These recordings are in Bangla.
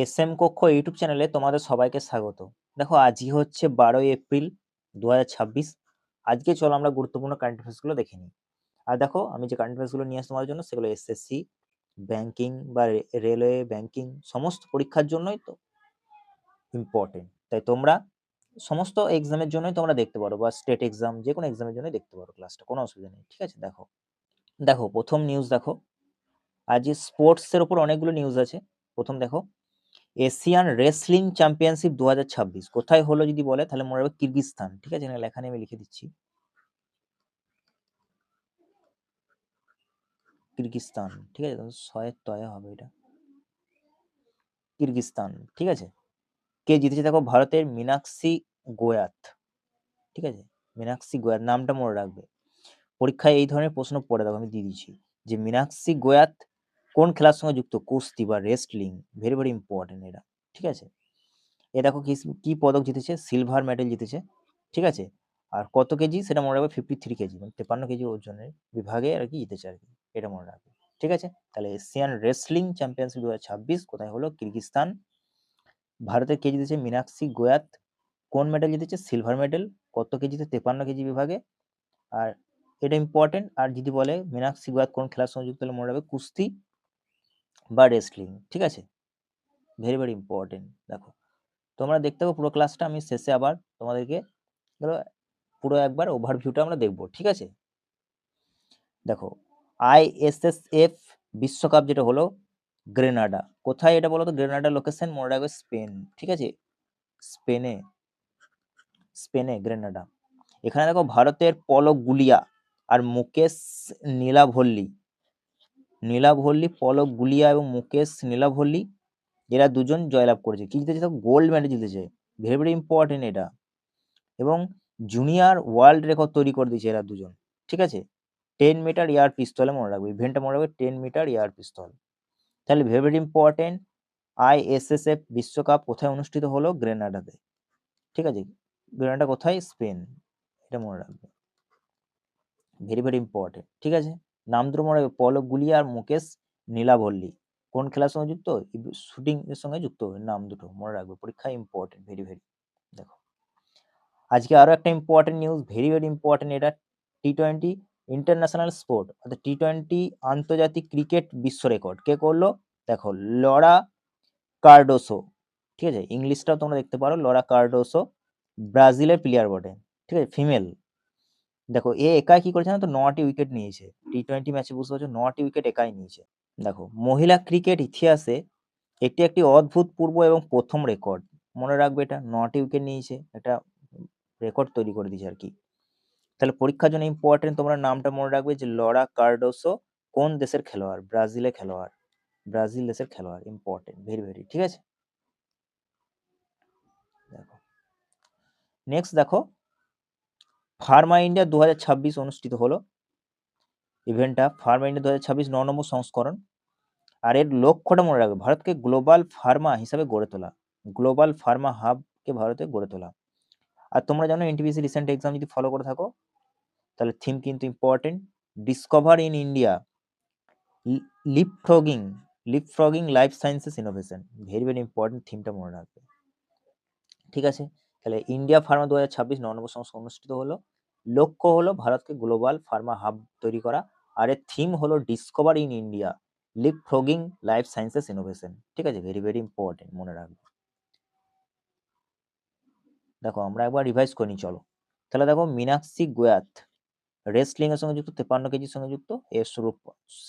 এসএম কক্ষ ইউটিউব চ্যানেলে তোমাদের সবাইকে স্বাগত। দেখো আজই হচ্ছে 12 এপ্রিল 2026। আজকে চলো আমরা গুরুত্বপূর্ণ কারেন্ট অ্যাফেয়ার্সগুলো দেখে নিই। আর দেখো আমি যে কারেন্ট অ্যাফেয়ার্সগুলো নিয়ে আসছি তোমাদের জন্য সেগুলো এসএসসি, ব্যাংকিং বা রেলওয়ে ব্যাংকিং সমস্ত পরীক্ষার জন্যই তো ইম্পর্টেন্ট। তাই তোমরা সমস্ত এক্সামের জন্যই তোমরা দেখতে পারো, বা স্টেট এক্সাম যে কোনো এক্সামের জন্যই দেখতে পারো ক্লাসটা, কোনো অসুবিধা নেই। ঠিক আছে, দেখো দেখো প্রথম নিউজ দেখো। আজ স্পোর্টসের ওপর অনেকগুলো নিউজ আছে। প্রথম দেখো, এশিয়ান রেসলিং চ্যাম্পিয়নশিপ 2026 কোথায় হলো যদি বলে তাহলে মনে রাখবে কিরগিজস্তান। ঠিক আছে, এখানে লেখা নেই, আমি লিখে দিচ্ছি কিরগিজস্তান। ঠিক আছে, ছয়ের তয়ে হবে এটা, কিরগিজস্তান। ঠিক আছে, কে জিতেছে দেখো, ভারতের মীনাক্ষী গোয়াত। ঠিক আছে, মীনাক্ষী গোয়াত নামটা মনে রাখবে, পরীক্ষায় এই ধরনের প্রশ্ন পড়ে, দেখো আমি দিয়ে দিচ্ছি যে মীনাক্ষী গোয়াত কোন খেলার সঙ্গে যুক্ত, কুস্তি বা রেসলিং। ভেরি ভেরি ইম্পর্টেন্ট এটা। ঠিক আছে, এ দেখো কি কি পদক জিতেছে, সিলভার মেডেল জিতেছে। ঠিক আছে, আর কত কেজি সেটা মনে রাখবে, 53 কেজি, মানে 53 কেজি ওজনের বিভাগে আর কি জিতেছে আর কি, এটা মনে রাখবে। ঠিক আছে, তাহলে এশিয়ান রেসলিং চ্যাম্পিয়নশিপ 2026 কোথায় হলো, কিরগিজস্তান। ভারতের কে জিতেছে, মীনাক্ষী গোয়াত। কোন মেডেল জিতেছে, সিলভার মেডেল। কত কেজিতে, 53 কেজি বিভাগে। আর এটা ইম্পর্টেন্ট। আর যদি বলে মীনাক্ষী গোয়াত কোন খেলার সঙ্গে যুক্ত, হলে মনে রাখবে কুস্তি বা রেসলিং। ঠিক আছে, ভেরি ভেরি ইম্পর্টেন্ট। দেখো তোমরা দেখতে পাবো পুরো ক্লাসটা, আমি শেষে আবার তোমাদেরকে পুরো একবার ওভারভিউটা আমরা দেখবো। ঠিক আছে, দেখো আইএসএসএফ বিশ্বকাপ যেটা হলো গ্রেনাডা, কোথায় এটা বলো তো, গ্রেনাডা লোকেশন মনে রাখবে স্পেন। ঠিক আছে, স্পেনে, স্পেনে গ্রেনাডা। এখানে দেখো ভারতের পলক গুলিয়া আর মুকেশ নীলাভল্লি, নীলাভল্লি, পলক গুলিয়া এবং মুকেশ নীলাভল্লি, এরা দুজন জয়লাভ করেছে। কি জিতেছে, গোল্ড মেডেল জিতেছে। ভেরি ভেরি ইম্পর্টেন্ট এটা। এবং জুনিয়র ওয়ার্ল্ড রেকর্ড তৈরি করে দিয়েছে এরা দুজন। ঠিক আছে, 10 মিটার এয়ার পিস্তলে মনে রাখবে, ইভেন্টটা মনে রাখবে 10 মিটার এয়ার পিস্তল। তাহলে ভেরি ভেরি ইম্পর্টেন্ট, আইএসএসএফ বিশ্বকাপ কোথায় অনুষ্ঠিত হলো, গ্রেনাডাতে। ঠিক আছে, গ্রেনাডা কোথায়, স্পেন, এটা মনে রাখবে, ভেরি ভেরি ইম্পর্টেন্ট। ঠিক আছে, নাম দুটো মনে রাখবে, পলক গুলিয়া আর মুকেশ নীলাভল্লি। কোন খেলার সঙ্গে যুক্ত, শুটিং এর সঙ্গে যুক্ত, নাম দুটো মনে রাখবে, পরীক্ষায় ইম্পর্টেন্ট, ভেরি ভেরি। দেখো আজকে আরো একটা important news, very very important এটা, টি-20 ইন্টারন্যাশনাল স্পোর্ট অর্থাৎ টি-20 আন্তর্জাতিক ক্রিকেট বিশ্ব রেকর্ড কে করলো, দেখো লরা কার্ডোসো। ঠিক আছে, ইংলিশটাও তোমরা দেখতে পারো, লরা কার্ডোসো, ব্রাজিলের প্লেয়ার বটে। ঠিক আছে, ফিমেল। দেখো এ একাই কি করেছে না, তো 9টি উইকেট নিয়েছে টি-20 ম্যাচে, বুঝতে পারছো 9টি উইকেট একাই নিয়েছে। দেখো মহিলা ক্রিকেট ইতিহাসে এটি একটি অভূতপূর্ব এবং প্রথম রেকর্ড, মনে রাখবে এটা, 9টি উইকেট নিয়েছে, এটা রেকর্ড তৈরি করে দিয়েছে আর কি। তাহলে পরীক্ষার জন্য ইম্পর্টেন্ট, তোমরা নামটা মনে রাখবে যে লরা কার্ডোসো কোন দেশের খেলোয়াড়, ব্রাজিলের খেলোয়াড়, ব্রাজিল দেশের খেলোয়াড়, ইম্পর্টেন্ট, ভেরি ভেরি। ঠিক আছে, দেখো নেক্সট দেখো, ফার্মা ইন্ডিয়া 2026 অনুষ্ঠিত হলো ইভেন্টটা, ফার্মা ইন্ডিয়া 2026 9 নম্বর সংস্করণ। আর এর লক্ষ্যটা মনে রাখবে, ভারতকে গ্লোবাল ফার্মা হিসাবে গড়ে তোলা, গ্লোবাল ফার্মা হাবকে ভারতে গড়ে তোলা। আর তোমরা জানো এনটিপিসি রিসেন্ট এক্সাম যদি ফলো করে থাকো তাহলে থিম কিন্তু important, discover in India leapfrogging, leapfrogging life sciences innovation, very very important, থিমটা মনে রাখবে। ঠিক আছে, তাহলে ইন্ডিয়া ফার্মা 2026 9 নম্বর সংস্করণ অনুষ্ঠিত হলো। লক্ষ্য হলো ভারতকে গ্লোবাল ফার্মা হাব তৈরি করা। আর এর থিম হলো discover in India leapfrogging life sciences innovation. ঠিক আছে, ভেরি ভেরি ইম্পর্টেন্ট, মনে রাখবে। দেখো আমরা একবার রিভাইজ করে নিই, চলো। তাহলে দেখো মীনাক্ষী গোয়াত রেসলিং এর সঙ্গে যুক্ত, 53 কেজির সঙ্গে যুক্ত, এর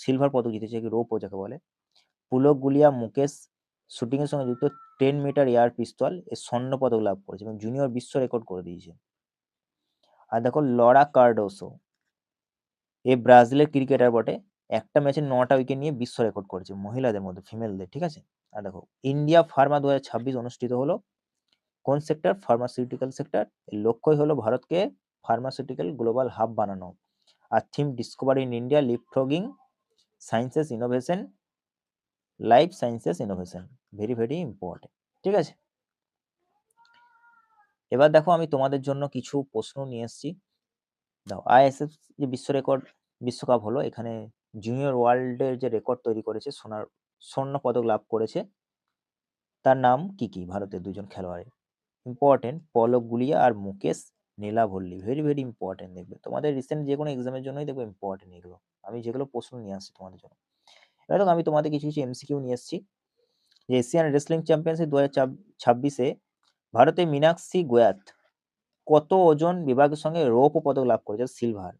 সিলভার পদক জিতেছে, কি রৌপ্য যাকে বলে। পুলক গুলিয়া মুকেশ শুটিং এর সঙ্গে যুক্ত, 10 মিটার এয়ার পিস্তল, এর স্বর্ণ পদক লাভ করেছে এবং জুনিয়র বিশ্ব রেকর্ড করে দিয়েছে। আর দেখো লরা কার্ডোসো, এ ব্রাজিলের ক্রিকেটার বটে, একটা ম্যাচে 9টা উইকেট নিয়ে বিশ্ব রেকর্ড করেছে মহিলাদের মধ্যে, ফিমেলদের। ঠিক আছে, আর দেখো ইন্ডিয়া ফার্মা 2026 অনুষ্ঠিত হলো কোন সেক্টর, ফার্মাসিউটিক্যাল সেক্টর। এর লক্ষ্যই হলো ভারতকে ফার্মাসিউটিক্যাল গ্লোবাল হাব বানানো। আর theme discovery in India leapfrogging sciences innovation, life sciences innovation, very very important. ঠিক আছে, এবার দেখো আমি তোমাদের জন্য কিছু প্রশ্ন নিয়ে এসেছি। দাও আইএসএফ যে বিশ্ব রেকর্ড বিশ্বকাপ হলো, এখানে জুনিয়র ওয়ার্ল্ডের যে রেকর্ড তৈরি করেছে, স্বর্ণ পদক লাভ করেছে, তার নাম কি কি ভারতের দুজন খেলোয়াড়ের? ইম্পর্টেন্ট, পলক গুলিয়া আর মুকেশ নীলাভল্লি। ভেরি ভেরি ইম্পর্টেন্ট, দেখবে তোমাদের রিসেন্ট যে কোনো এক্সামের জন্যই দেখবে ইম্পর্টেন্ট এগুলো। আমি যেগুলো প্রশ্ন নিয়ে আসছি তোমাদের জন্য। এবার দেখো আমি তোমাদের কিছু কিছু এমসিকিউ নিয়ে এসেছি। যে এশিয়ান রেসলিং চ্যাম্পিয়নশিপ 2026-এ ভারতের মীনাক্ষী গোয়াত কত ওজন বিভাগের সঙ্গে রৌপ্য পদক লাভ করেছে? সিলভার।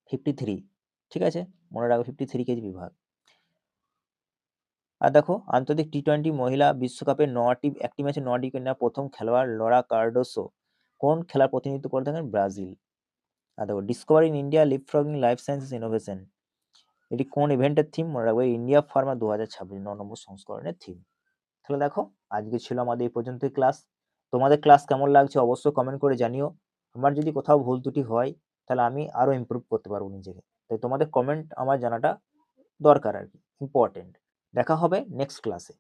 53, ঠিক আছে, মনে রাখো 53 কেজি বিভাগ। আর দেখো আন্তর্জাতিক টি-20 মহিলা বিশ্বকাপে একটি ম্যাচে 9টি উইকেট নেওয়া প্রথম খেলোয়াড় লরা কার্ডোসো কোন খেলার প্রতিনিধিত্ব করে থাকেন? ব্রাজিল। আর দেখো discover in India leapfrogging life sciences innovation, এটি কোন ইভেন্টের থিম? মনে রাখবে ইন্ডিয়া ফার্মা 2026 9 নম্বর সংস্করণের থিম। তাহলে দেখো আজকে ছিল আমাদের এই পর্যন্তই ক্লাস। তোমাদের ক্লাস কেমন লাগছে অবশ্যই কমেন্ট করে জানিও। আমার যদি কোথাও ভুল ত্রুটি হয় তাহলে আমি আরো ইমপ্রুভ করতে পারবো নিজেকে, তাই তোমাদের কমেন্ট আমার জানাটা দরকার আর কি, ইম্পর্টেন্ট। দেখা হবে নেক্সট ক্লাসে।